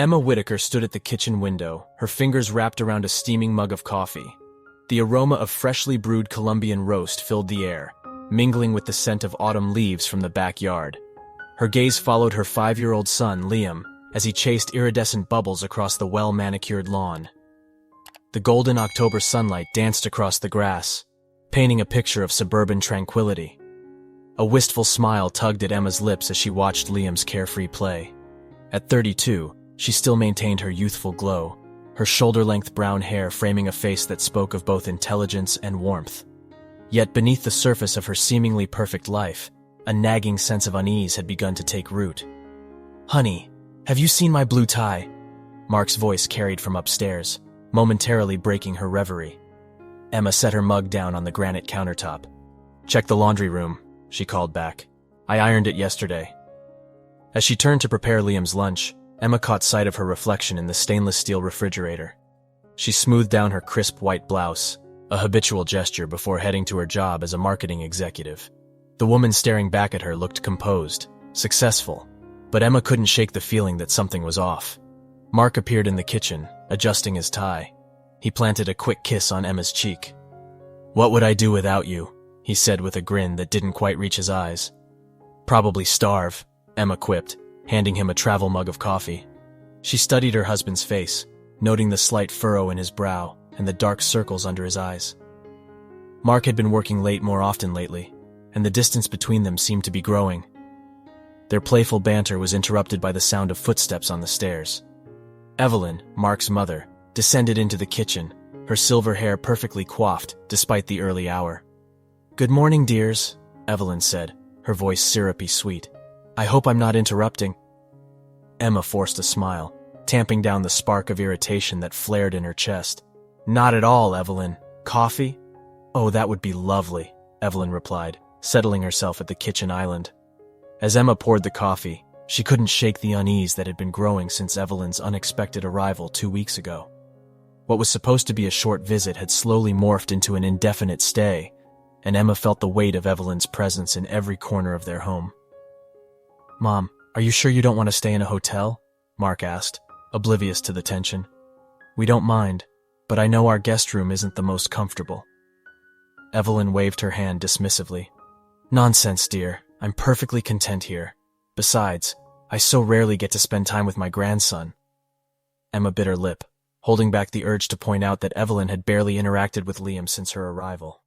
Emma Whitaker stood at the kitchen window, her fingers wrapped around a steaming mug of coffee. The aroma of freshly brewed Colombian roast filled the air, mingling with the scent of autumn leaves from the backyard. Her gaze followed her 5-year-old son, Liam, as he chased iridescent bubbles across the well-manicured lawn. The golden October sunlight danced across the grass, painting a picture of suburban tranquility. A wistful smile tugged at Emma's lips as she watched Liam's carefree play. At 32, she still maintained her youthful glow, her shoulder-length brown hair framing a face that spoke of both intelligence and warmth. Yet beneath the surface of her seemingly perfect life, a nagging sense of unease had begun to take root. "Honey, have you seen my blue tie?" Mark's voice carried from upstairs, momentarily breaking her reverie. Emma set her mug down on the granite countertop. "Check the laundry room," she called back. "I ironed it yesterday." As she turned to prepare Liam's lunch, Emma caught sight of her reflection in the stainless steel refrigerator. She smoothed down her crisp white blouse, a habitual gesture before heading to her job as a marketing executive. The woman staring back at her looked composed, successful, but Emma couldn't shake the feeling that something was off. Mark appeared in the kitchen, adjusting his tie. He planted a quick kiss on Emma's cheek. "What would I do without you?" he said with a grin that didn't quite reach his eyes. "Probably starve," Emma quipped, handing him a travel mug of coffee. She studied her husband's face, noting the slight furrow in his brow and the dark circles under his eyes. Mark had been working late more often lately, and the distance between them seemed to be growing. Their playful banter was interrupted by the sound of footsteps on the stairs. Evelyn, Mark's mother, descended into the kitchen, her silver hair perfectly coiffed despite the early hour. "Good morning, dears," Evelyn said, her voice syrupy sweet. "I hope I'm not interrupting." Emma forced a smile, tamping down the spark of irritation that flared in her chest. "Not at all, Evelyn. Coffee?" "Oh, that would be lovely," Evelyn replied, settling herself at the kitchen island. As Emma poured the coffee, she couldn't shake the unease that had been growing since Evelyn's unexpected arrival 2 weeks ago. What was supposed to be a short visit had slowly morphed into an indefinite stay, and Emma felt the weight of Evelyn's presence in every corner of their home. "Mom, are you sure you don't want to stay in a hotel?" Mark asked, oblivious to the tension. "We don't mind, but I know our guest room isn't the most comfortable." Evelyn waved her hand dismissively. "Nonsense, dear. I'm perfectly content here. Besides, I so rarely get to spend time with my grandson." Emma bit her lip, holding back the urge to point out that Evelyn had barely interacted with Liam since her arrival.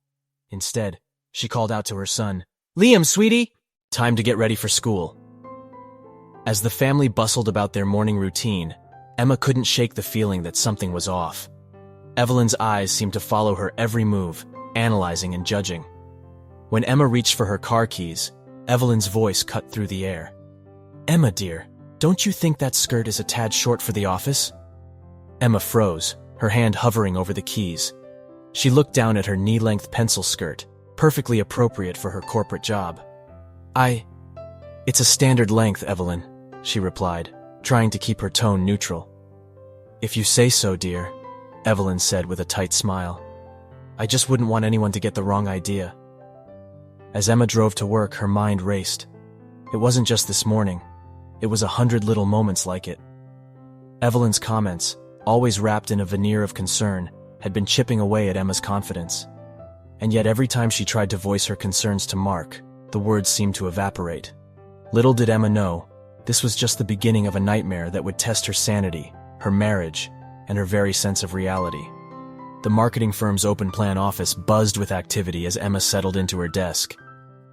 Instead, she called out to her son, "Liam, sweetie! Time to get ready for school." As the family bustled about their morning routine, Emma couldn't shake the feeling that something was off. Evelyn's eyes seemed to follow her every move, analyzing and judging. When Emma reached for her car keys, Evelyn's voice cut through the air. "Emma, dear, don't you think that skirt is a tad short for the office?" Emma froze, her hand hovering over the keys. She looked down at her knee-length pencil skirt, perfectly appropriate for her corporate job. It's a standard length, Evelyn," she replied, trying to keep her tone neutral. "If you say so, dear," Evelyn said with a tight smile. "I just wouldn't want anyone to get the wrong idea." As Emma drove to work, her mind raced. It wasn't just this morning. It was 100 little moments like it. Evelyn's comments, always wrapped in a veneer of concern, had been chipping away at Emma's confidence. And yet every time she tried to voice her concerns to Mark, the words seemed to evaporate. Little did Emma know, this was just the beginning of a nightmare that would test her sanity, her marriage, and her very sense of reality. The marketing firm's open plan office buzzed with activity as Emma settled into her desk.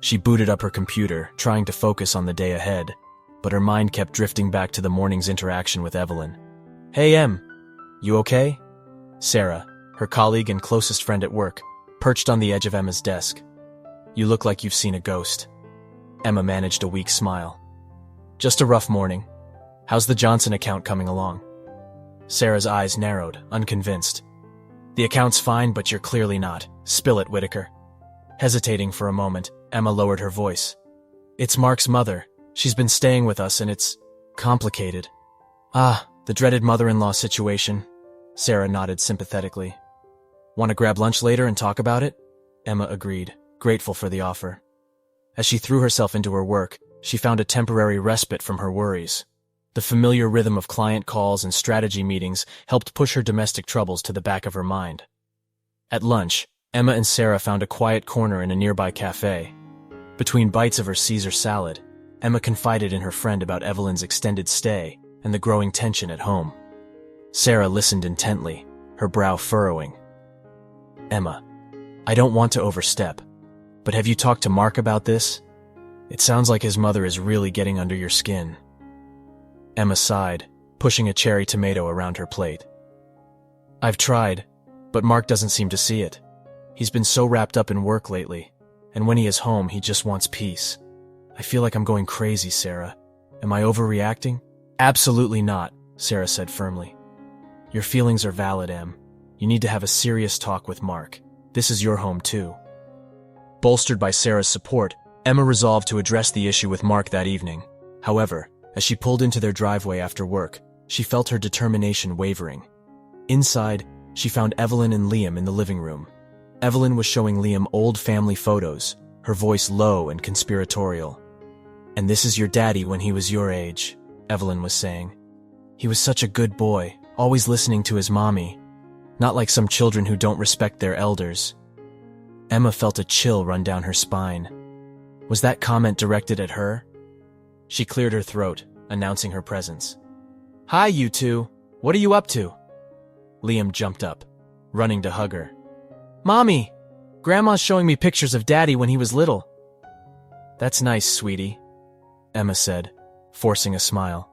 She booted up her computer, trying to focus on the day ahead, but her mind kept drifting back to the morning's interaction with Evelyn. "Hey, Em, you okay?" Sarah, her colleague and closest friend at work, perched on the edge of Emma's desk. "You look like you've seen a ghost." Emma managed a weak smile. "Just a rough morning. How's the Johnson account coming along?" Sarah's eyes narrowed, unconvinced. "The account's fine, but you're clearly not. Spill it, Whitaker." Hesitating for a moment, Emma lowered her voice. "It's Mark's mother. She's been staying with us and it's complicated." "Ah, the dreaded mother-in-law situation." Sarah nodded sympathetically. "Want to grab lunch later and talk about it?" Emma agreed, grateful for the offer. As she threw herself into her work, she found a temporary respite from her worries. The familiar rhythm of client calls and strategy meetings helped push her domestic troubles to the back of her mind. At lunch, Emma and Sarah found a quiet corner in a nearby cafe. Between bites of her Caesar salad, Emma confided in her friend about Evelyn's extended stay and the growing tension at home. Sarah listened intently, her brow furrowing. "Emma, I don't want to overstep, but have you talked to Mark about this? It sounds like his mother is really getting under your skin." Emma sighed, pushing a cherry tomato around her plate. "I've tried, but Mark doesn't seem to see it. He's been so wrapped up in work lately, and when he is home, he just wants peace. I feel like I'm going crazy, Sarah. Am I overreacting?" "Absolutely not," Sarah said firmly. "Your feelings are valid, Em. You need to have a serious talk with Mark. This is your home, too." Bolstered by Sarah's support, Emma resolved to address the issue with Mark that evening. However, as she pulled into their driveway after work, she felt her determination wavering. Inside, she found Evelyn and Liam in the living room. Evelyn was showing Liam old family photos, her voice low and conspiratorial. "And this is your daddy when he was your age," Evelyn was saying. "He was such a good boy, always listening to his mommy. Not like some children who don't respect their elders." Emma felt a chill run down her spine. Was that comment directed at her? She cleared her throat, announcing her presence. "Hi, you two. What are you up to?" Liam jumped up, running to hug her. "Mommy, Grandma's showing me pictures of Daddy when he was little." "That's nice, sweetie," Emma said, forcing a smile.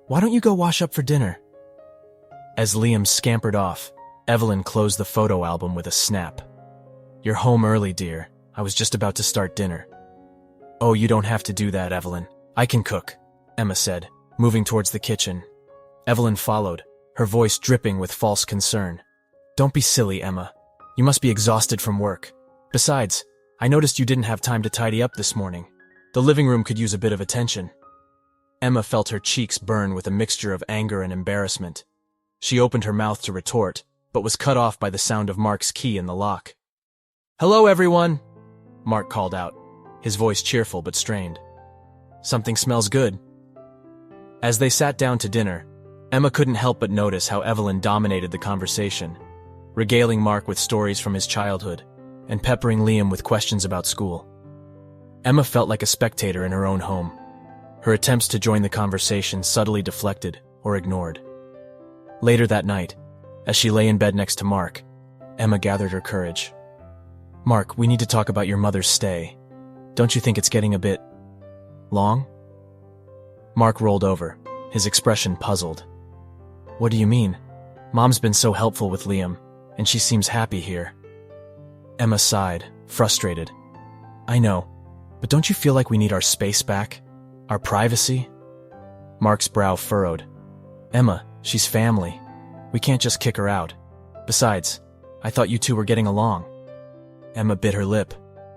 "Why don't you go wash up for dinner?" As Liam scampered off, Evelyn closed the photo album with a snap. "You're home early, dear. I was just about to start dinner." "Oh, you don't have to do that, Evelyn. I can cook," Emma said, moving towards the kitchen. Evelyn followed, her voice dripping with false concern. "Don't be silly, Emma. You must be exhausted from work. Besides, I noticed you didn't have time to tidy up this morning. The living room could use a bit of attention." Emma felt her cheeks burn with a mixture of anger and embarrassment. She opened her mouth to retort, but was cut off by the sound of Mark's key in the lock. "Hello, everyone," Mark called out, his voice cheerful but strained. "Something smells good." As they sat down to dinner, Emma couldn't help but notice how Evelyn dominated the conversation, regaling Mark with stories from his childhood and peppering Liam with questions about school. Emma felt like a spectator in her own home, her attempts to join the conversation subtly deflected or ignored. Later that night, as she lay in bed next to Mark, Emma gathered her courage. "Mark, we need to talk about your mother's stay. Don't you think it's getting a bit long?" Mark rolled over, his expression puzzled. "What do you mean? Mom's been so helpful with Liam, and she seems happy here." Emma sighed, frustrated. "I know, but don't you feel like we need our space back? Our privacy?" Mark's brow furrowed. "Emma, she's family. We can't just kick her out. Besides, I thought you two were getting along." Emma bit her lip,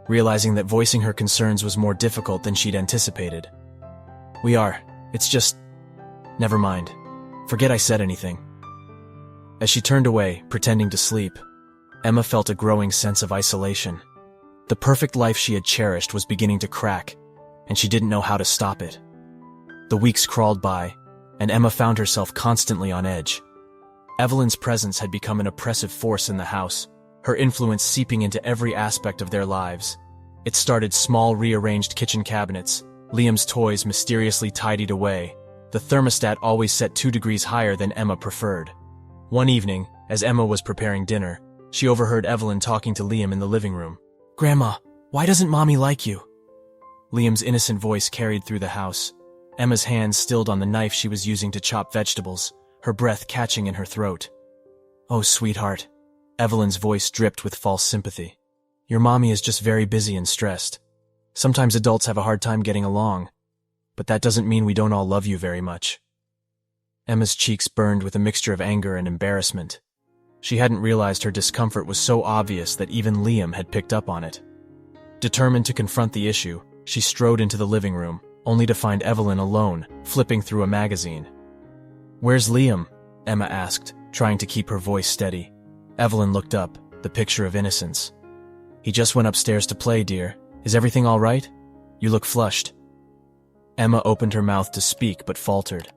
realizing that voicing her concerns was more difficult than she'd anticipated. "We are. It's just... Never mind. Forget I said anything." As she turned away, pretending to sleep, Emma felt a growing sense of isolation. The perfect life she had cherished was beginning to crack, and she didn't know how to stop it. The weeks crawled by, and Emma found herself constantly on edge. Evelyn's presence had become an oppressive force in the house, her influence seeping into every aspect of their lives. It started small rearranged kitchen cabinets, Liam's toys mysteriously tidied away, the thermostat always set 2 degrees higher than Emma preferred. One evening, as Emma was preparing dinner, she overheard Evelyn talking to Liam in the living room. "Grandma, why doesn't Mommy like you?" Liam's innocent voice carried through the house, Emma's hands stilled on the knife she was using to chop vegetables, her breath catching in her throat. "Oh, sweetheart," Evelyn's voice dripped with false sympathy. "Your mommy is just very busy and stressed. Sometimes adults have a hard time getting along, but that doesn't mean we don't all love you very much." Emma's cheeks burned with a mixture of anger and embarrassment. She hadn't realized her discomfort was so obvious that even Liam had picked up on it. Determined to confront the issue, she strode into the living room, only to find Evelyn alone, flipping through a magazine. "Where's Liam?" Emma asked, trying to keep her voice steady. Evelyn looked up, the picture of innocence. "He just went upstairs to play, dear. Is everything all right? You look flushed." Emma opened her mouth to speak but faltered.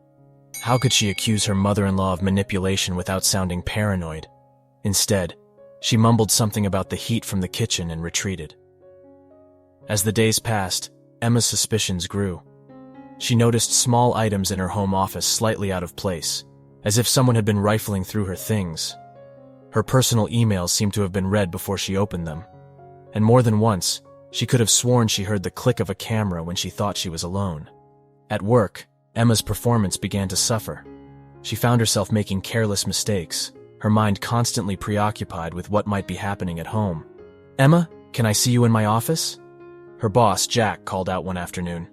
How could she accuse her mother-in-law of manipulation without sounding paranoid? Instead, she mumbled something about the heat from the kitchen and retreated. As the days passed, Emma's suspicions grew. She noticed small items in her home office slightly out of place, as if someone had been rifling through her things. Her personal emails seemed to have been read before she opened them, and more than once, she could have sworn she heard the click of a camera when she thought she was alone. At work, Emma's performance began to suffer. She found herself making careless mistakes, her mind constantly preoccupied with what might be happening at home. "Emma, can I see you in my office?" Her boss, Jack, called out one afternoon.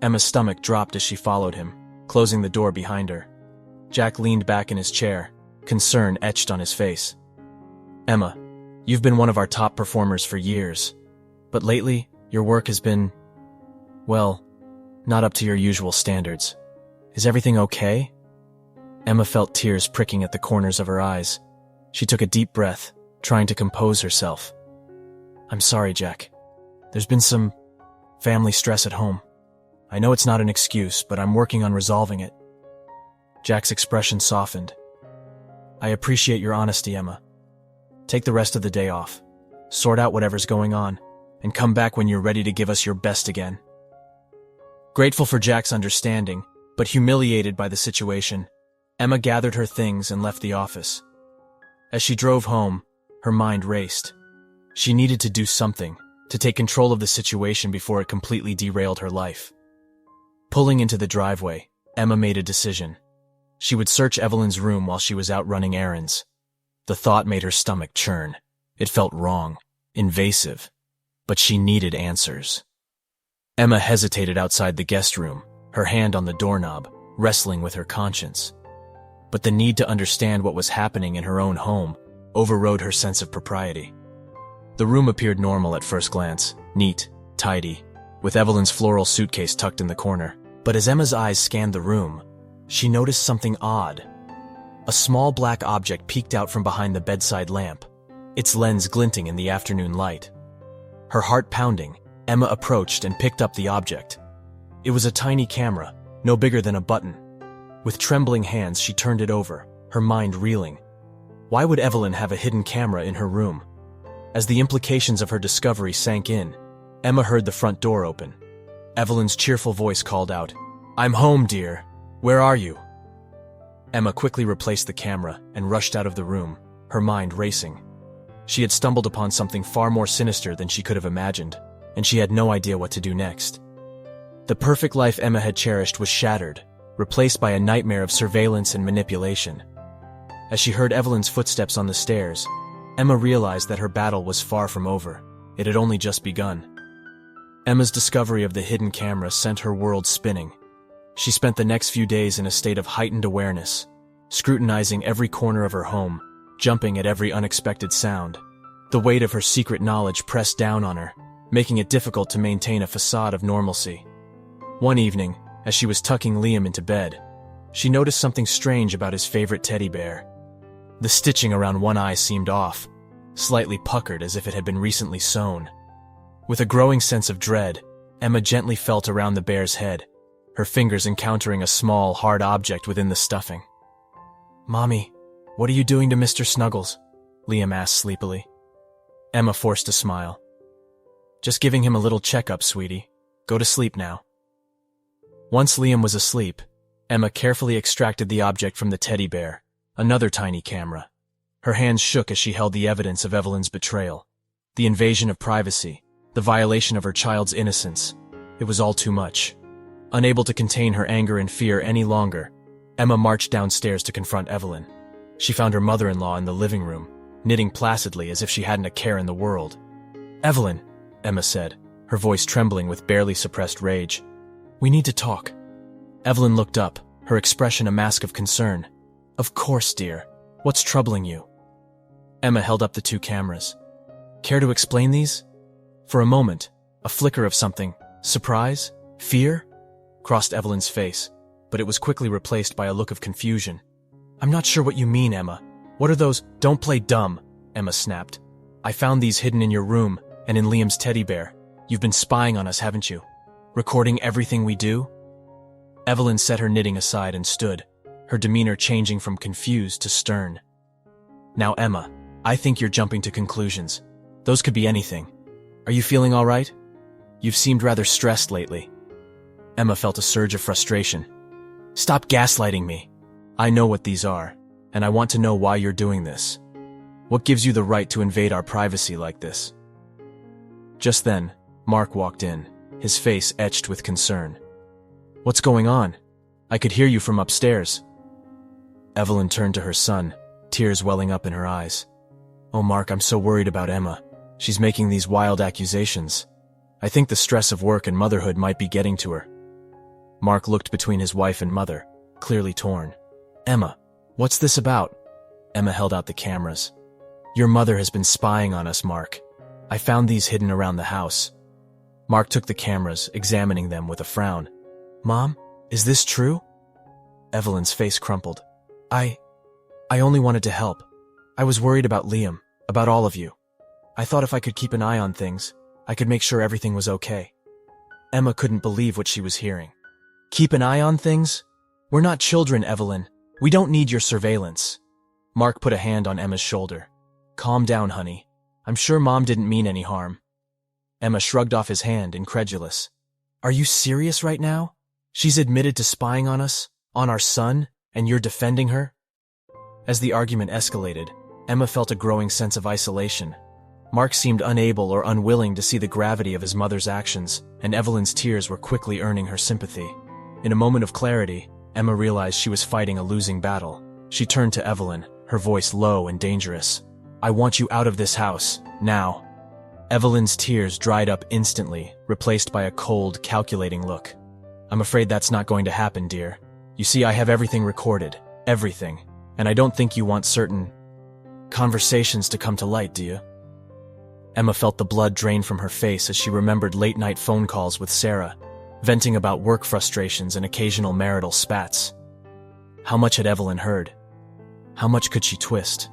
Emma's stomach dropped as she followed him, closing the door behind her. Jack leaned back in his chair, concern etched on his face. "Emma, you've been one of our top performers for years, but lately, your work has been, well, not up to your usual standards. Is everything okay?" Emma felt tears pricking at the corners of her eyes. She took a deep breath, trying to compose herself. "I'm sorry, Jack. There's been some family stress at home. I know it's not an excuse, but I'm working on resolving it." Jack's expression softened. "I appreciate your honesty, Emma. Take the rest of the day off, sort out whatever's going on, and come back when you're ready to give us your best again." Grateful for Jack's understanding, but humiliated by the situation, Emma gathered her things and left the office. As she drove home, her mind raced. She needed to do something, to take control of the situation before it completely derailed her life. Pulling into the driveway, Emma made a decision. She would search Evelyn's room while she was out running errands. The thought made her stomach churn. It felt wrong, invasive, but she needed answers. Emma hesitated outside the guest room, her hand on the doorknob, wrestling with her conscience. But the need to understand what was happening in her own home overrode her sense of propriety. The room appeared normal at first glance, neat, tidy, with Evelyn's floral suitcase tucked in the corner. But as Emma's eyes scanned the room, she noticed something odd. A small black object peeked out from behind the bedside lamp, its lens glinting in the afternoon light. Her heart pounding, Emma approached and picked up the object. It was a tiny camera, no bigger than a button. With trembling hands, she turned it over, her mind reeling. Why would Evelyn have a hidden camera in her room? As the implications of her discovery sank in, Emma heard the front door open. Evelyn's cheerful voice called out, "I'm home, dear. Where are you?" Emma quickly replaced the camera and rushed out of the room, her mind racing. She had stumbled upon something far more sinister than she could have imagined, and she had no idea what to do next. The perfect life Emma had cherished was shattered, replaced by a nightmare of surveillance and manipulation. As she heard Evelyn's footsteps on the stairs, Emma realized that her battle was far from over. It had only just begun. Emma's discovery of the hidden camera sent her world spinning. She spent the next few days in a state of heightened awareness, scrutinizing every corner of her home, jumping at every unexpected sound. The weight of her secret knowledge pressed down on her, making it difficult to maintain a facade of normalcy. One evening, as she was tucking Liam into bed, she noticed something strange about his favorite teddy bear. The stitching around one eye seemed off, slightly puckered as if it had been recently sewn. With a growing sense of dread, Emma gently felt around the bear's head, her fingers encountering a small, hard object within the stuffing. "Mommy, what are you doing to Mr. Snuggles?" Liam asked sleepily. Emma forced a smile. "Just giving him a little checkup, sweetie. Go to sleep now." Once Liam was asleep, Emma carefully extracted the object from the teddy bear, another tiny camera. Her hands shook as she held the evidence of Evelyn's betrayal, the invasion of privacy, the violation of her child's innocence. It was all too much. Unable to contain her anger and fear any longer, Emma marched downstairs to confront Evelyn. She found her mother-in-law in the living room, knitting placidly as if she hadn't a care in the world. "Evelyn," Emma said, her voice trembling with barely suppressed rage. "We need to talk." Evelyn looked up, her expression a mask of concern. "Of course, dear. What's troubling you?" Emma held up the two cameras. "Care to explain these?" For a moment, a flicker of something, surprise, fear, crossed Evelyn's face, but it was quickly replaced by a look of confusion. "I'm not sure what you mean, Emma. What are those?" "Don't play dumb," Emma snapped. "I found these hidden in your room and in Liam's teddy bear. You've been spying on us, haven't you? Recording everything we do?" Evelyn set her knitting aside and stood, her demeanor changing from confused to stern. Now, Emma, I think you're jumping to conclusions. Those could be anything. Are you feeling all right? You've seemed rather stressed lately. Emma felt a surge of frustration. Stop gaslighting me. I know what these are, and I want to know why you're doing this. What gives you the right to invade our privacy like this? Just then, Mark walked in, his face etched with concern. What's going on? I could hear you from upstairs. Evelyn turned to her son, tears welling up in her eyes. Oh, Mark, I'm so worried about Emma. She's making these wild accusations. I think the stress of work and motherhood might be getting to her. Mark looked between his wife and mother, clearly torn. Emma, what's this about? Emma held out the cameras. Your mother has been spying on us, Mark. I found these hidden around the house. Mark took the cameras, examining them with a frown. Mom, is this true? Evelyn's face crumpled. I only wanted to help. I was worried about Liam, about all of you. I thought if I could keep an eye on things, I could make sure everything was okay. Emma couldn't believe what she was hearing. Keep an eye on things? We're not children, Evelyn. We don't need your surveillance. Mark put a hand on Emma's shoulder. Calm down, honey. I'm sure Mom didn't mean any harm. Emma shrugged off his hand, incredulous. Are you serious right now? She's admitted to spying on us, on our son, and you're defending her? As the argument escalated, Emma felt a growing sense of isolation. Mark seemed unable or unwilling to see the gravity of his mother's actions, and Evelyn's tears were quickly earning her sympathy. In a moment of clarity, Emma realized she was fighting a losing battle. She turned to Evelyn, her voice low and dangerous. I want you out of this house, now. Evelyn's tears dried up instantly, replaced by a cold, calculating look. I'm afraid that's not going to happen, dear. You see, I have everything recorded. Everything. And I don't think you want certain conversations to come to light, do you? Emma felt the blood drain from her face as she remembered late-night phone calls with Sarah, venting about work frustrations and occasional marital spats. How much had Evelyn heard? How much could she twist?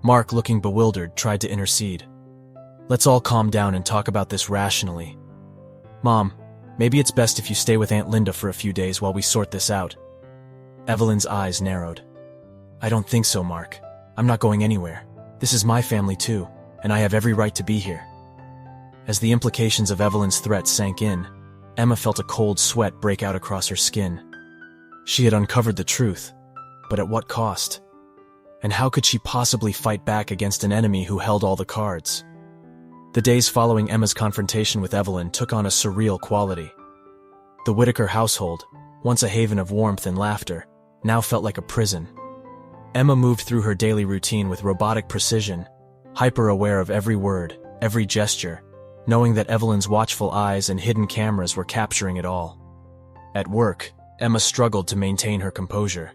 Mark, looking bewildered, tried to intercede. Let's all calm down and talk about this rationally. Mom, maybe it's best if you stay with Aunt Linda for a few days while we sort this out. Evelyn's eyes narrowed. I don't think so, Mark. I'm not going anywhere. This is my family too, and I have every right to be here. As the implications of Evelyn's threat sank in, Emma felt a cold sweat break out across her skin. She had uncovered the truth, but at what cost? And how could she possibly fight back against an enemy who held all the cards? The days following Emma's confrontation with Evelyn took on a surreal quality. The Whittaker household, once a haven of warmth and laughter, now felt like a prison. Emma moved through her daily routine with robotic precision, hyper-aware of every word, every gesture, knowing that Evelyn's watchful eyes and hidden cameras were capturing it all. At work, Emma struggled to maintain her composure.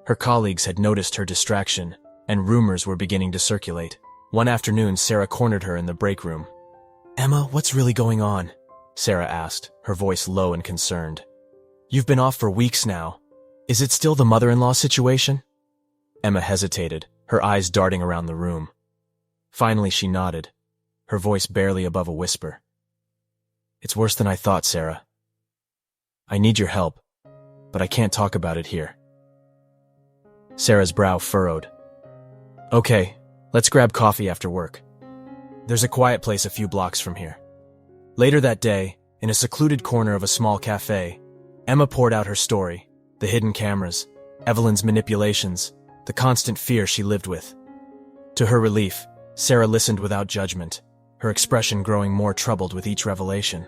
Her colleagues had noticed her distraction, and rumors were beginning to circulate. One afternoon, Sarah cornered her in the break room. Emma, what's really going on? Sarah asked, her voice low and concerned. You've been off for weeks now. Is it still the mother-in-law situation? Emma hesitated, her eyes darting around the room. Finally, she nodded, her voice barely above a whisper. It's worse than I thought, Sarah. I need your help, but I can't talk about it here. Sarah's brow furrowed. Okay, let's grab coffee after work. There's a quiet place a few blocks from here. Later that day, in a secluded corner of a small cafe, Emma poured out her story, the hidden cameras, Evelyn's manipulations, the constant fear she lived with. To her relief, Sarah listened without judgment, her expression growing more troubled with each revelation.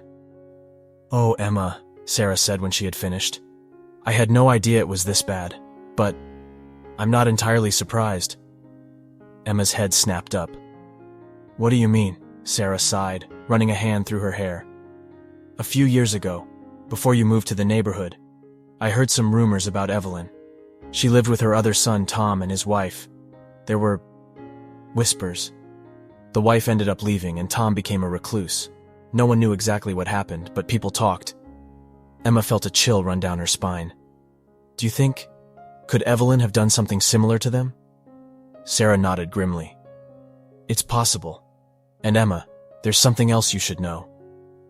Oh, Emma, Sarah said when she had finished. I had no idea it was this bad, but I'm not entirely surprised. Emma's head snapped up. What do you mean? Sarah sighed, running a hand through her hair. A few years ago, before you moved to the neighborhood, I heard some rumors about Evelyn. She lived with her other son, Tom, and his wife. There were whispers. The wife ended up leaving, and Tom became a recluse. No one knew exactly what happened, but people talked. Emma felt a chill run down her spine. Do you think, could Evelyn have done something similar to them? Sarah nodded grimly. It's possible. And Emma, there's something else you should know.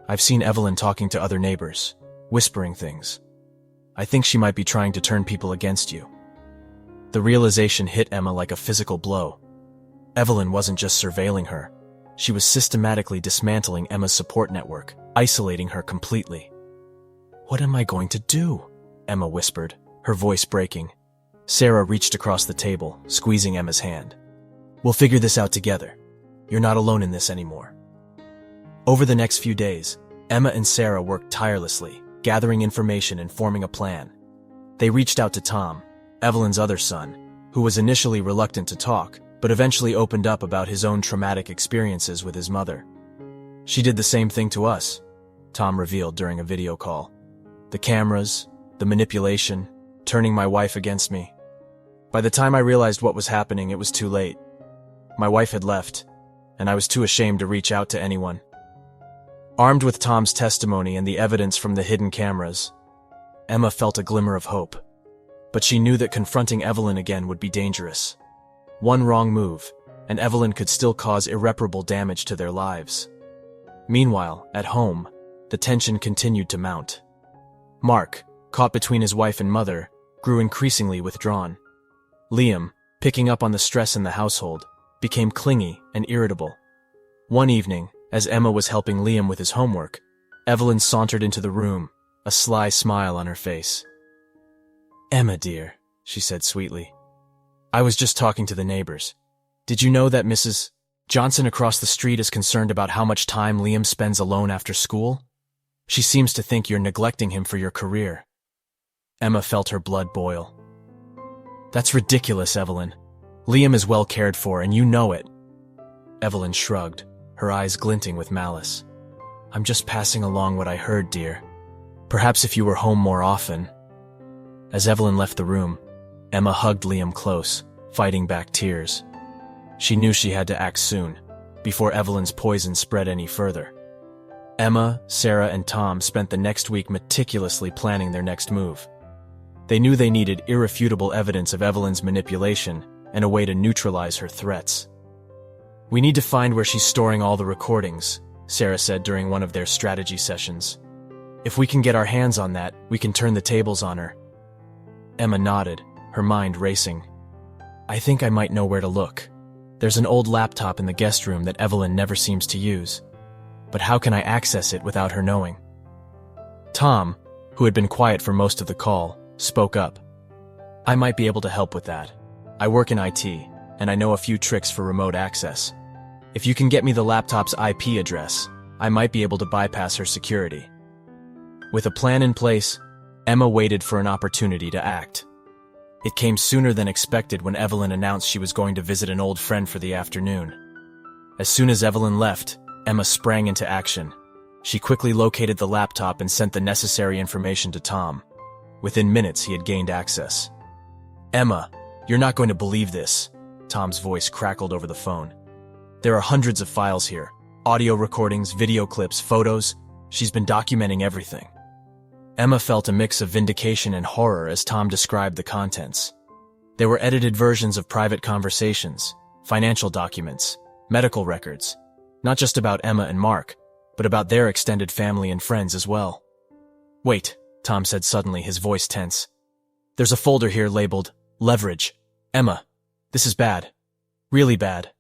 I've seen Evelyn talking to other neighbors, whispering things. I think she might be trying to turn people against you." The realization hit Emma like a physical blow. Evelyn wasn't just surveilling her. She was systematically dismantling Emma's support network, isolating her completely. "What am I going to do?" Emma whispered, her voice breaking. Sarah reached across the table, squeezing Emma's hand. "We'll figure this out together. You're not alone in this anymore." Over the next few days, Emma and Sarah worked tirelessly, gathering information and forming a plan. They reached out to Tom, Evelyn's other son, who was initially reluctant to talk, but eventually opened up about his own traumatic experiences with his mother. "She did the same thing to us," Tom revealed during a video call. "The cameras, the manipulation, turning my wife against me. By the time I realized what was happening, it was too late. My wife had left, and I was too ashamed to reach out to anyone." Armed with Tom's testimony and the evidence from the hidden cameras, Emma felt a glimmer of hope. But she knew that confronting Evelyn again would be dangerous. One wrong move, and Evelyn could still cause irreparable damage to their lives. Meanwhile, at home, the tension continued to mount. Mark, caught between his wife and mother, grew increasingly withdrawn. Liam, picking up on the stress in the household, became clingy and irritable. One evening, as Emma was helping Liam with his homework, Evelyn sauntered into the room, a sly smile on her face. "Emma, dear," she said sweetly, "I was just talking to the neighbors. Did you know that Mrs. Johnson across the street is concerned about how much time Liam spends alone after school? She seems to think you're neglecting him for your career." Emma felt her blood boil. "That's ridiculous, Evelyn. Liam is well cared for, and you know it." Evelyn shrugged, her eyes glinting with malice. "I'm just passing along what I heard, dear. Perhaps if you were home more often." As Evelyn left the room, Emma hugged Liam close, fighting back tears. She knew she had to act soon, before Evelyn's poison spread any further. Emma, Sarah, and Tom spent the next week meticulously planning their next move. They knew they needed irrefutable evidence of Evelyn's manipulation and a way to neutralize her threats. "We need to find where she's storing all the recordings," Sarah said during one of their strategy sessions. "If we can get our hands on that, we can turn the tables on her." Emma nodded, her mind racing. "I think I might know where to look. There's an old laptop in the guest room that Evelyn never seems to use. But how can I access it without her knowing?" Tom, who had been quiet for most of the call, spoke up. "I might be able to help with that. I work in IT, and I know a few tricks for remote access. If you can get me the laptop's IP address, I might be able to bypass her security." With a plan in place, Emma waited for an opportunity to act. It came sooner than expected when Evelyn announced she was going to visit an old friend for the afternoon. As soon as Evelyn left, Emma sprang into action. She quickly located the laptop and sent the necessary information to Tom. Within minutes, he had gained access. "Emma, you're not going to believe this," Tom's voice crackled over the phone. "There are hundreds of files here. Audio recordings, video clips, photos. She's been documenting everything." Emma felt a mix of vindication and horror as Tom described the contents. There were edited versions of private conversations, financial documents, medical records, not just about Emma and Mark, but about their extended family and friends as well. "Wait," Tom said suddenly, his voice tense. "There's a folder here labeled Leverage. Emma, this is bad. Really bad."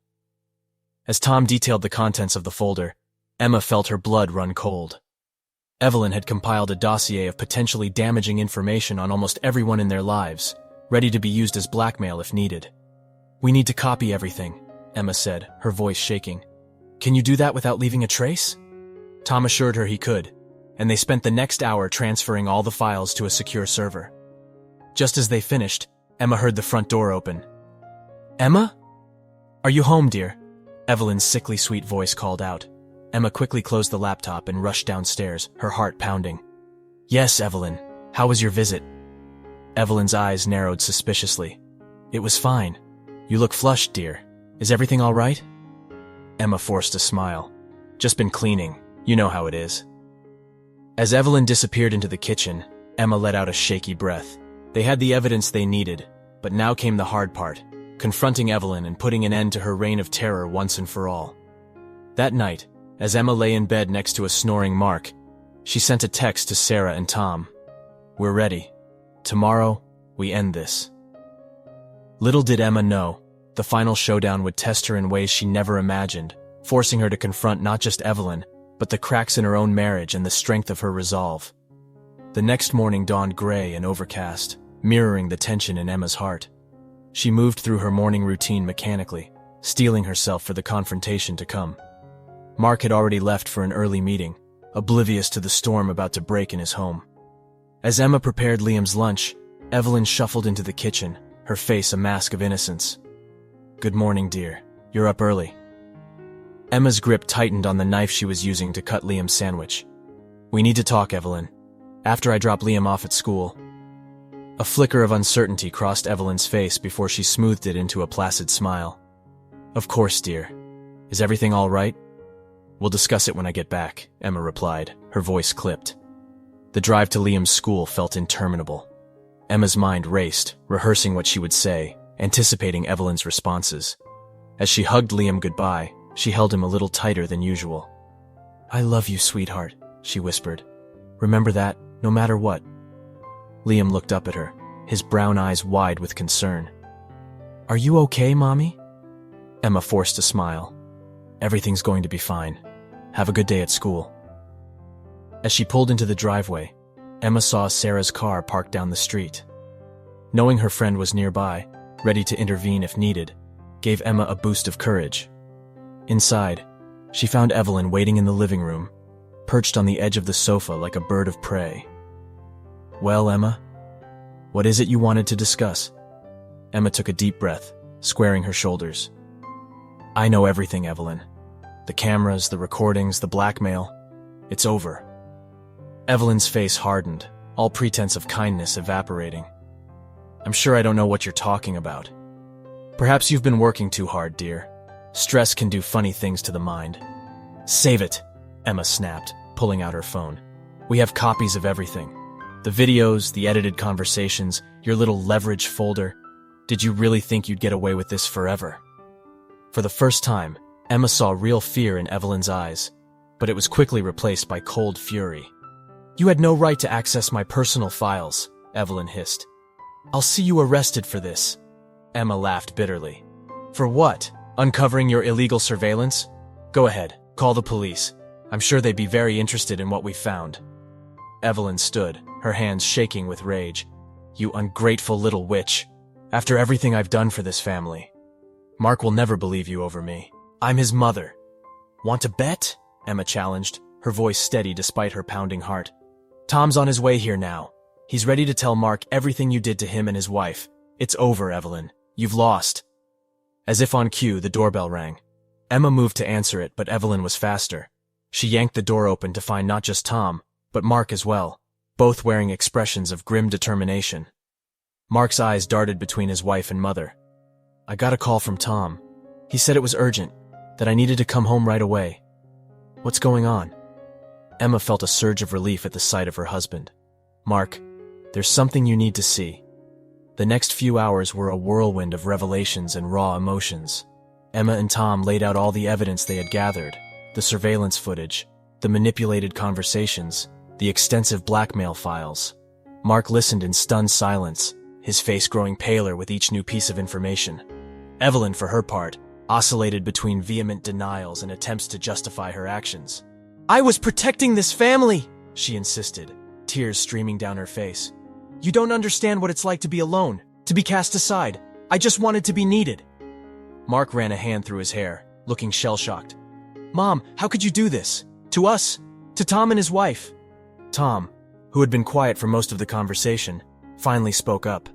As Tom detailed the contents of the folder, Emma felt her blood run cold. Evelyn had compiled a dossier of potentially damaging information on almost everyone in their lives, ready to be used as blackmail if needed. "We need to copy everything," Emma said, her voice shaking. "Can you do that without leaving a trace?" Tom assured her he could, and they spent the next hour transferring all the files to a secure server. Just as they finished, Emma heard the front door open. "Emma? Are you home, dear?" Evelyn's sickly sweet voice called out. Emma quickly closed the laptop and rushed downstairs, her heart pounding. "Yes, Evelyn. How was your visit?" Evelyn's eyes narrowed suspiciously. "It was fine. You look flushed, dear. Is everything all right?" Emma forced a smile. "Just been cleaning. You know how it is." As Evelyn disappeared into the kitchen, Emma let out a shaky breath. They had the evidence they needed, but now came the hard part, confronting Evelyn and putting an end to her reign of terror once and for all. That night, as Emma lay in bed next to a snoring Mark, she sent a text to Sarah and Tom. "We're ready. Tomorrow, we end this. Little did Emma know, the final showdown would test her in ways she never imagined, forcing her to confront not just Evelyn, but the cracks in her own marriage and the strength of her resolve. The next morning dawned gray and overcast, mirroring the tension in Emma's heart. She moved through her morning routine mechanically, steeling herself for the confrontation to come. Mark had already left for an early meeting, oblivious to the storm about to break in his home. As Emma prepared Liam's lunch, Evelyn shuffled into the kitchen, her face a mask of innocence. "Good morning, dear. You're up early." Emma's grip tightened on the knife she was using to cut Liam's sandwich. "We need to talk, Evelyn. After I drop Liam off at school." A flicker of uncertainty crossed Evelyn's face before she smoothed it into a placid smile. "Of course, dear. Is everything all right?" "We'll discuss it when I get back," Emma replied, her voice clipped. The drive to Liam's school felt interminable. Emma's mind raced, rehearsing what she would say, anticipating Evelyn's responses. As she hugged Liam goodbye, she held him a little tighter than usual. "I love you, sweetheart," she whispered. "Remember that, no matter what." Liam looked up at her, his brown eyes wide with concern. "Are you okay, Mommy?" Emma forced a smile. "Everything's going to be fine. Have a good day at school." As she pulled into the driveway, Emma saw Sarah's car parked down the street. Knowing her friend was nearby, ready to intervene if needed, gave Emma a boost of courage. Inside, she found Evelyn waiting in the living room, perched on the edge of the sofa like a bird of prey. "Well, Emma, what is it you wanted to discuss?" Emma took a deep breath, squaring her shoulders. "I know everything, Evelyn. The cameras, the recordings, the blackmail. It's over." Evelyn's face hardened, all pretense of kindness evaporating. "I'm sure I don't know what you're talking about. Perhaps you've been working too hard, dear. Stress can do funny things to the mind." "Save it," Emma snapped, pulling out her phone. "We have copies of everything. The videos, the edited conversations, your little leverage folder. Did you really think you'd get away with this forever?" For the first time, Emma saw real fear in Evelyn's eyes, but it was quickly replaced by cold fury. "You had no right to access my personal files," Evelyn hissed. "I'll see you arrested for this." Emma laughed bitterly. "For what? Uncovering your illegal surveillance? Go ahead, call the police. I'm sure they'd be very interested in what we found." Evelyn stood, her hands shaking with rage. "You ungrateful little witch. After everything I've done for this family. Mark will never believe you over me. I'm his mother." "Want to bet?" Emma challenged, her voice steady despite her pounding heart. "Tom's on his way here now. He's ready to tell Mark everything you did to him and his wife. It's over, Evelyn. You've lost." As if on cue, the doorbell rang. Emma moved to answer it, but Evelyn was faster. She yanked the door open to find not just Tom, but Mark as well, both wearing expressions of grim determination. Mark's eyes darted between his wife and mother. "I got a call from Tom. He said it was urgent, that I needed to come home right away. What's going on?" Emma felt a surge of relief at the sight of her husband. "Mark, there's something you need to see." The next few hours were a whirlwind of revelations and raw emotions. Emma and Tom laid out all the evidence they had gathered, the surveillance footage, the manipulated conversations, the extensive blackmail files. Mark listened in stunned silence, his face growing paler with each new piece of information. Evelyn, for her part, oscillated between vehement denials and attempts to justify her actions. "I was protecting this family," she insisted, tears streaming down her face. "You don't understand what it's like to be alone, to be cast aside. I just wanted to be needed." Mark ran a hand through his hair, looking shell-shocked. "Mom, how could you do this? To us? To Tom and his wife?" Tom, who had been quiet for most of the conversation, finally spoke up.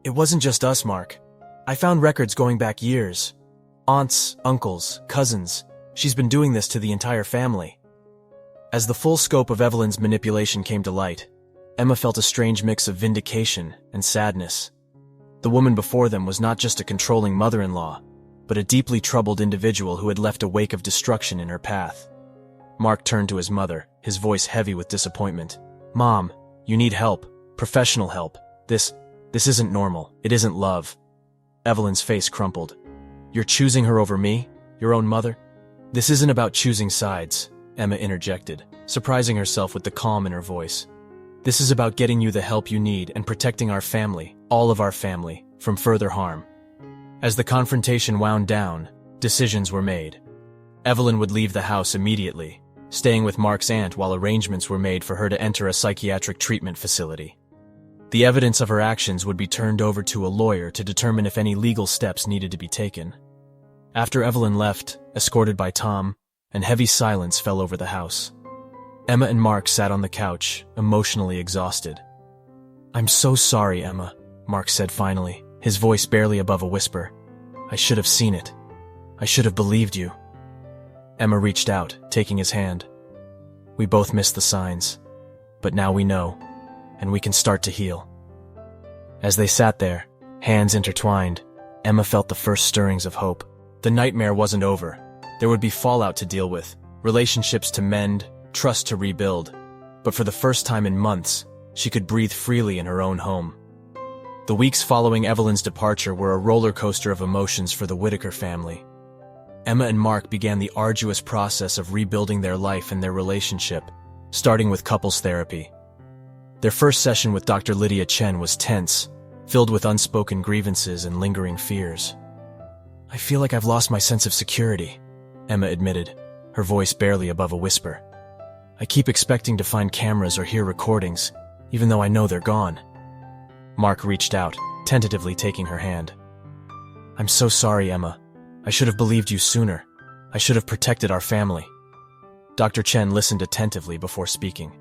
"It wasn't just us, Mark. I found records going back years. Aunts, uncles, cousins. She's been doing this to the entire family." As the full scope of Evelyn's manipulation came to light, Emma felt a strange mix of vindication and sadness. The woman before them was not just a controlling mother-in-law, but a deeply troubled individual who had left a wake of destruction in her path. Mark turned to his mother, his voice heavy with disappointment. "Mom, you need help. Professional help. This isn't normal. It isn't love." Evelyn's face crumpled. "You're choosing her over me? Your own mother?" "This isn't about choosing sides," Emma interjected, surprising herself with the calm in her voice. This is about getting you the help you need and protecting our family, all of our family, from further harm. As the confrontation wound down, decisions were made. Evelyn would leave the house immediately, staying with Mark's aunt while arrangements were made for her to enter a psychiatric treatment facility. The evidence of her actions would be turned over to a lawyer to determine if any legal steps needed to be taken. After Evelyn left, escorted by Tom, and heavy silence fell over the house. Emma and Mark sat on the couch, emotionally exhausted. "I'm so sorry, Emma," Mark said finally, his voice barely above a whisper. "I should have seen it. I should have believed you." Emma reached out, taking his hand. "We both missed the signs, but now we know, and we can start to heal." As they sat there, hands intertwined, Emma felt the first stirrings of hope. The nightmare wasn't over. There would be fallout to deal with, relationships to mend, trust to rebuild. But for the first time in months, she could breathe freely in her own home. The weeks following Evelyn's departure were a roller coaster of emotions for the Whitaker family. Emma and Mark began the arduous process of rebuilding their life and their relationship, starting with couples therapy. Their first session with Dr. Lydia Chen was tense, filled with unspoken grievances and lingering fears. "I feel like I've lost my sense of security," Emma admitted, her voice barely above a whisper. "I keep expecting to find cameras or hear recordings, even though I know they're gone." Mark reached out, tentatively taking her hand. "I'm so sorry, Emma. I should have believed you sooner. I should have protected our family." Dr. Chen listened attentively before speaking.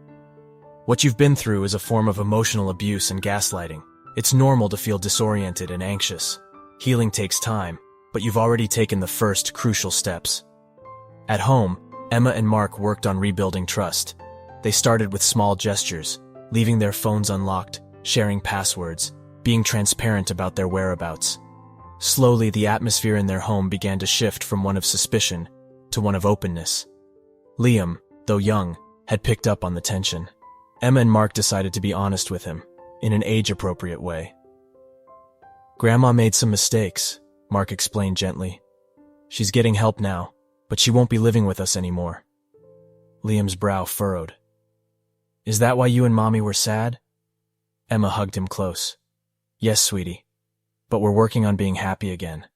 "What you've been through is a form of emotional abuse and gaslighting. It's normal to feel disoriented and anxious. Healing takes time, but you've already taken the first crucial steps." At home, Emma and Mark worked on rebuilding trust. They started with small gestures, leaving their phones unlocked, sharing passwords, being transparent about their whereabouts. Slowly, the atmosphere in their home began to shift from one of suspicion to one of openness. Liam, though young, had picked up on the tension. Emma and Mark decided to be honest with him, in an age-appropriate way. "Grandma made some mistakes," Mark explained gently. "She's getting help now, but she won't be living with us anymore." Liam's brow furrowed. "Is that why you and Mommy were sad?" Emma hugged him close. "Yes, sweetie. But we're working on being happy again.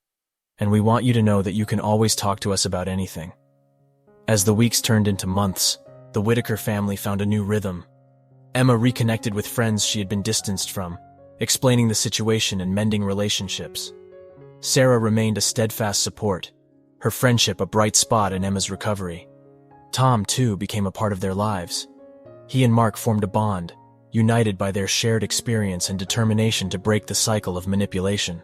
And we want you to know that you can always talk to us about anything." As the weeks turned into months, the Whitaker family found a new rhythm. Emma reconnected with friends she had been distanced from, explaining the situation and mending relationships. Sarah remained a steadfast support, her friendship a bright spot in Emma's recovery. Tom, too, became a part of their lives. He and Mark formed a bond, united by their shared experience and determination to break the cycle of manipulation.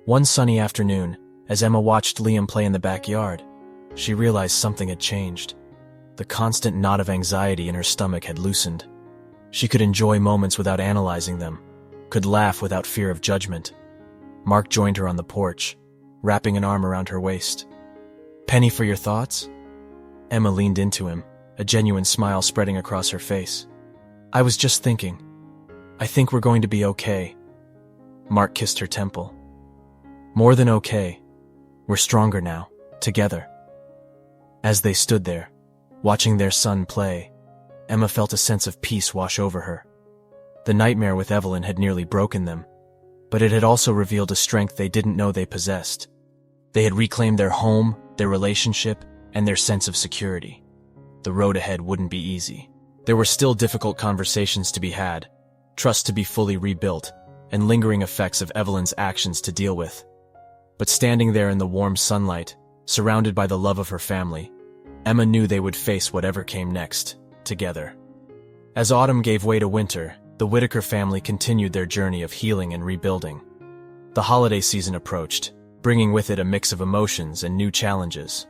One sunny afternoon, as Emma watched Liam play in the backyard, she realized something had changed. The constant knot of anxiety in her stomach had loosened. She could enjoy moments without analyzing them, could laugh without fear of judgment. Mark joined her on the porch, wrapping an arm around her waist. "Penny for your thoughts?" Emma leaned into him, a genuine smile spreading across her face. "I was just thinking. I think we're going to be okay." Mark kissed her temple. "More than okay. We're stronger now, together." As they stood there, watching their son play, Emma felt a sense of peace wash over her. The nightmare with Evelyn had nearly broken them, but it had also revealed a strength they didn't know they possessed. They had reclaimed their home, their relationship, and their sense of security. The road ahead wouldn't be easy. There were still difficult conversations to be had, trust to be fully rebuilt, and lingering effects of Evelyn's actions to deal with. But standing there in the warm sunlight, surrounded by the love of her family, Emma knew they would face whatever came next, together. As autumn gave way to winter, the Whitaker family continued their journey of healing and rebuilding. The holiday season approached, bringing with it a mix of emotions and new challenges.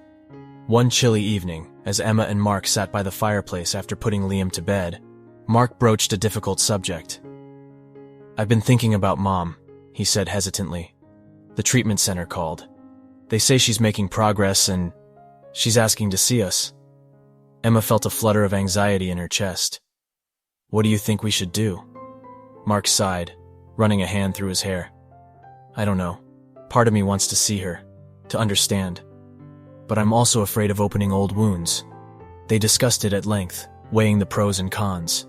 One chilly evening, as Emma and Mark sat by the fireplace after putting Liam to bed, Mark broached a difficult subject. "I've been thinking about Mom," he said hesitantly. "The treatment center called. They say she's making progress and she's asking to see us." Emma felt a flutter of anxiety in her chest. "What do you think we should do?" Mark sighed, running a hand through his hair. "I don't know. Part of me wants to see her, to understand. But I'm also afraid of opening old wounds." They discussed it at length, weighing the pros and cons.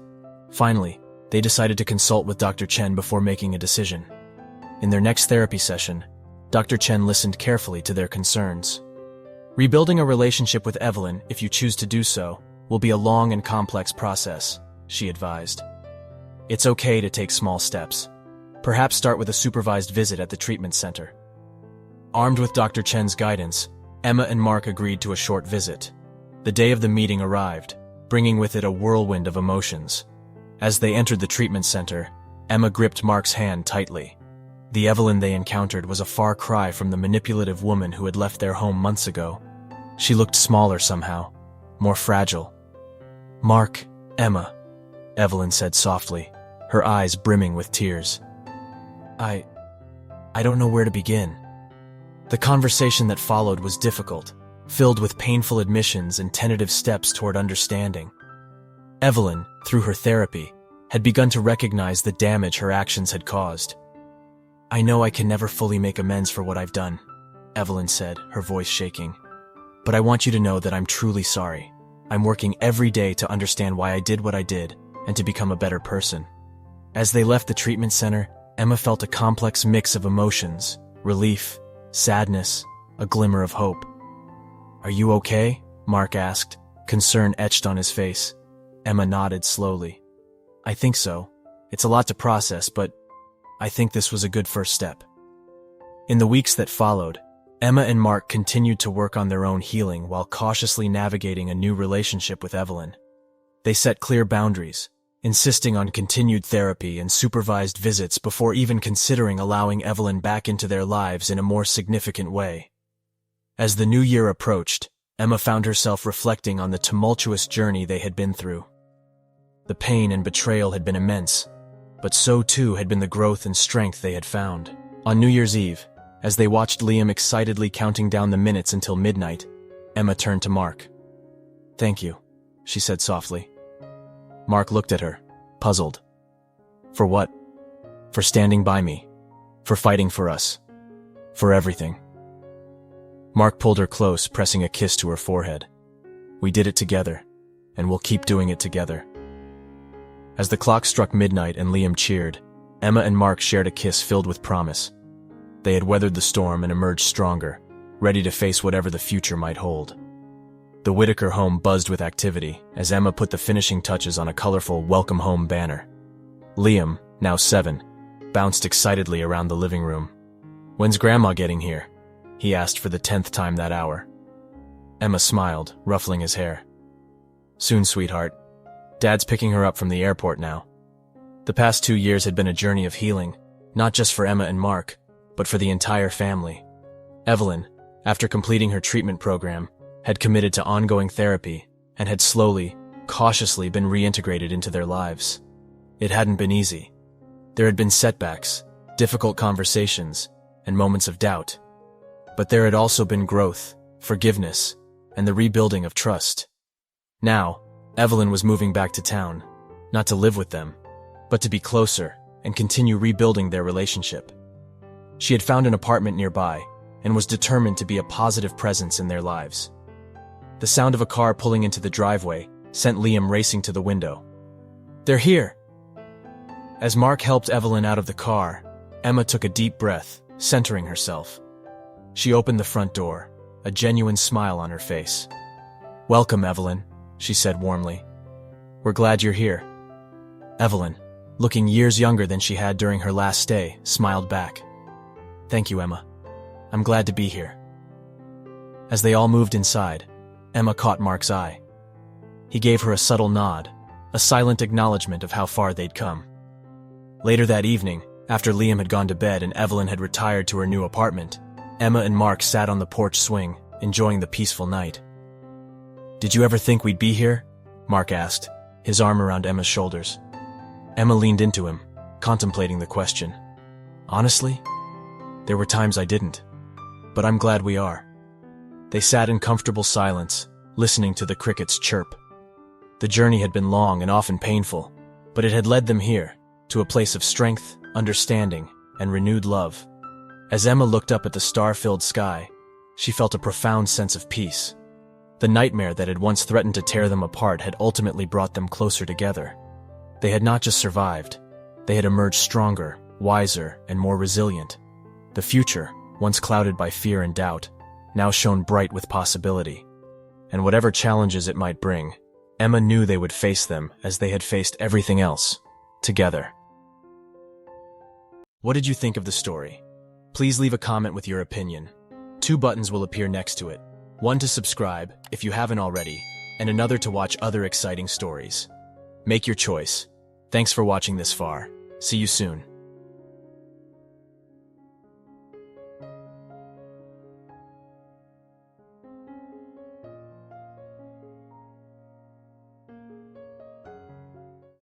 Finally, they decided to consult with Dr. Chen before making a decision. In their next therapy session, Dr. Chen listened carefully to their concerns. Rebuilding a relationship with Evelyn, if you choose to do so, will be a long and complex process, she advised. It's okay to take small steps. Perhaps start with a supervised visit at the treatment center. Armed with Dr. Chen's guidance, Emma and Mark agreed to a short visit. The day of the meeting arrived, bringing with it a whirlwind of emotions. As they entered the treatment center, Emma gripped Mark's hand tightly. The Evelyn they encountered was a far cry from the manipulative woman who had left their home months ago. She looked smaller somehow, more fragile. "Mark, Emma," Evelyn said softly, her eyes brimming with tears. I don't know where to begin." The conversation that followed was difficult, filled with painful admissions and tentative steps toward understanding. Evelyn, through her therapy, had begun to recognize the damage her actions had caused. "I know I can never fully make amends for what I've done," Evelyn said, her voice shaking. "But I want you to know that I'm truly sorry. I'm working every day to understand why I did what I did and to become a better person." As they left the treatment center, Emma felt a complex mix of emotions: relief, sadness, a glimmer of hope. "Are you okay?" Mark asked, concern etched on his face. Emma nodded slowly. "I think so. It's a lot to process, but I think this was a good first step." In the weeks that followed, Emma and Mark continued to work on their own healing while cautiously navigating a new relationship with Evelyn. They set clear boundaries, insisting on continued therapy and supervised visits before even considering allowing Evelyn back into their lives in a more significant way. As the new year approached, Emma found herself reflecting on the tumultuous journey they had been through. The pain and betrayal had been immense, but so too had been the growth and strength they had found. On New Year's Eve, as they watched Liam excitedly counting down the minutes until midnight, Emma turned to Mark. "Thank you," she said softly. Mark looked at her, puzzled. "For what?" "For standing by me. For fighting for us. For everything." Mark pulled her close, pressing a kiss to her forehead. "We did it together, and we'll keep doing it together." As the clock struck midnight and Liam cheered, Emma and Mark shared a kiss filled with promise. They had weathered the storm and emerged stronger, ready to face whatever the future might hold. The Whitaker home buzzed with activity as Emma put the finishing touches on a colorful "Welcome Home" banner. Liam, now 7, bounced excitedly around the living room. "When's Grandma getting here?" he asked for the 10th time that hour. Emma smiled, ruffling his hair. "Soon, sweetheart. Dad's picking her up from the airport now." The past 2 years had been a journey of healing, not just for Emma and Mark, but for the entire family. Evelyn, after completing her treatment program, had committed to ongoing therapy and had slowly, cautiously been reintegrated into their lives. It hadn't been easy. There had been setbacks, difficult conversations, and moments of doubt. But there had also been growth, forgiveness, and the rebuilding of trust. Now, Evelyn was moving back to town, not to live with them, but to be closer and continue rebuilding their relationship. She had found an apartment nearby and was determined to be a positive presence in their lives. The sound of a car pulling into the driveway sent Liam racing to the window. "They're here!" As Mark helped Evelyn out of the car, Emma took a deep breath, centering herself. She opened the front door, a genuine smile on her face. "Welcome, Evelyn," she said warmly. "We're glad you're here." Evelyn, looking years younger than she had during her last stay, smiled back. "Thank you, Emma. I'm glad to be here." As they all moved inside, Emma caught Mark's eye. He gave her a subtle nod, a silent acknowledgement of how far they'd come. Later that evening, after Liam had gone to bed and Evelyn had retired to her new apartment, Emma and Mark sat on the porch swing, enjoying the peaceful night. "Did you ever think we'd be here?" Mark asked, his arm around Emma's shoulders. Emma leaned into him, contemplating the question. "Honestly, there were times I didn't. But I'm glad we are." They sat in comfortable silence, listening to the crickets chirp. The journey had been long and often painful, but it had led them here, to a place of strength, understanding, and renewed love. As Emma looked up at the star-filled sky, she felt a profound sense of peace. The nightmare that had once threatened to tear them apart had ultimately brought them closer together. They had not just survived, they had emerged stronger, wiser, and more resilient. The future, once clouded by fear and doubt, now shone bright with possibility. And whatever challenges it might bring, Emma knew they would face them as they had faced everything else, together. What did you think of the story? Please leave a comment with your opinion. 2 buttons will appear next to it. One to subscribe, if you haven't already, and another to watch other exciting stories. Make your choice. Thanks for watching this far. See you soon.